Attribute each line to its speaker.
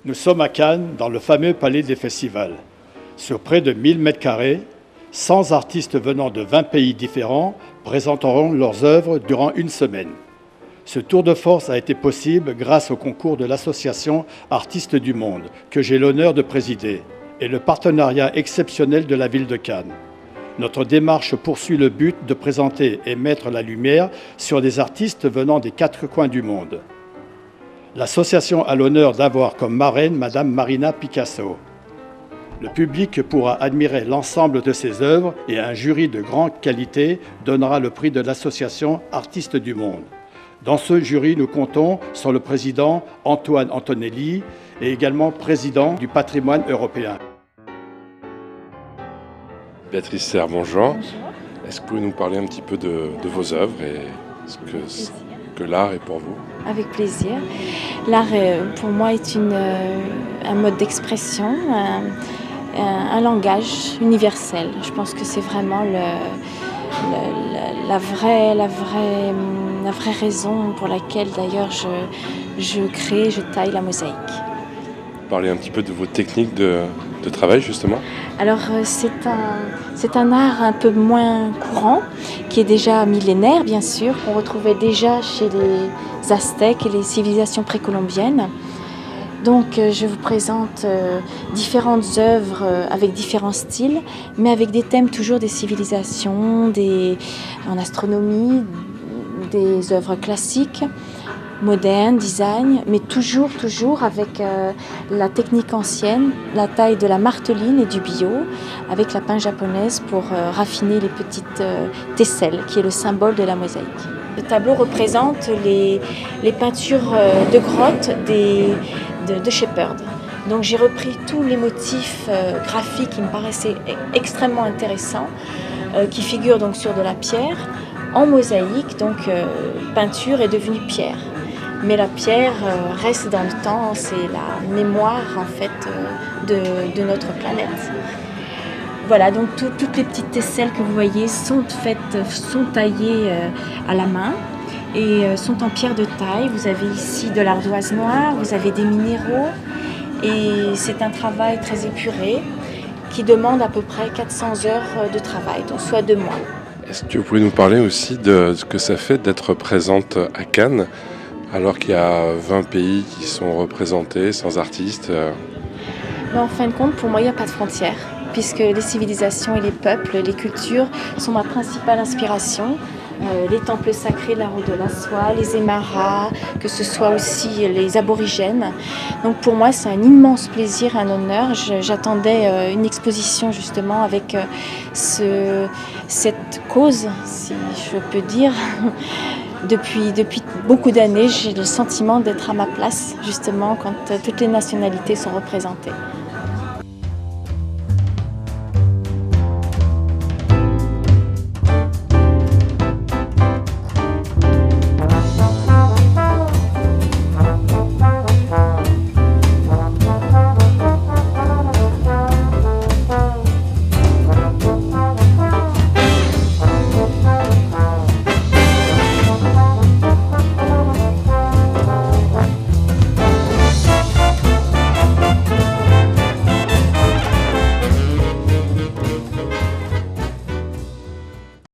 Speaker 1: Nous sommes à Cannes, dans le fameux palais des festivals. Sur près de 1000 m², 100 artistes venant de 20 pays différents présenteront leurs œuvres durant une semaine. Ce tour de force a été possible grâce au concours de l'association Artistes du Monde, que j'ai l'honneur de présider, et le partenariat exceptionnel de la ville de Cannes. Notre démarche poursuit le but de présenter et mettre la lumière sur des artistes venant des 4 coins du monde. L'association a l'honneur d'avoir comme marraine Madame Marina Picasso. Le public pourra admirer l'ensemble de ses œuvres et un jury de grande qualité donnera le prix de l'association Artistes du Monde. Dans ce jury, nous comptons sur le président Antoine Antonelli et également président du patrimoine européen.
Speaker 2: Béatrice Serre, bonjour.
Speaker 3: Bonjour.
Speaker 2: Est-ce que vous pouvez nous parler un petit peu de vos œuvres et ce que l'art est pour vous?
Speaker 3: Avec plaisir. L'art, pour moi, est un mode d'expression, un langage universel. Je pense que c'est vraiment la vraie raison pour laquelle, d'ailleurs, je crée, je taille la mosaïque.
Speaker 2: Parlez un petit peu de vos techniques de travail, justement.
Speaker 3: Alors, c'est un art un peu moins courant, qui est déjà millénaire, bien sûr, qu'on retrouvait déjà chez les Aztèques et les civilisations précolombiennes. Donc, je vous présente différentes œuvres avec différents styles, mais avec des thèmes toujours des civilisations, en astronomie, des œuvres classiques, moderne, design, mais toujours avec la technique ancienne, la taille de la marteline et du bio, avec la pin japonaise pour raffiner les petites tesselles, qui est le symbole de la mosaïque. Le tableau représente les peintures de grottes de Shepherd. Donc j'ai repris tous les motifs graphiques qui me paraissaient extrêmement intéressants, qui figurent donc sur de la pierre, en mosaïque, donc peinture est devenue pierre. Mais la pierre reste dans le temps, c'est la mémoire en fait de notre planète. Voilà, donc toutes les petites tesselles que vous voyez sont taillées à la main et sont en pierre de taille. Vous avez ici de l'ardoise noire, vous avez des minéraux et c'est un travail très épuré qui demande à peu près 400 heures de travail, donc soit 2 mois.
Speaker 2: Est-ce que vous pouvez nous parler aussi de ce que ça fait d'être présente à Cannes alors qu'il y a 20 pays qui sont représentés sans artistes?
Speaker 3: Mais en fin de compte, pour moi, il n'y a pas de frontières, puisque les civilisations et les peuples, les cultures sont ma principale inspiration. Les temples sacrés, la route de la soie, les Aymaras, que ce soit aussi les aborigènes. Donc pour moi, c'est un immense plaisir, un honneur. J'attendais une exposition justement avec cette cause, si je peux dire. Depuis beaucoup d'années, j'ai le sentiment d'être à ma place, justement, quand toutes les nationalités sont représentées.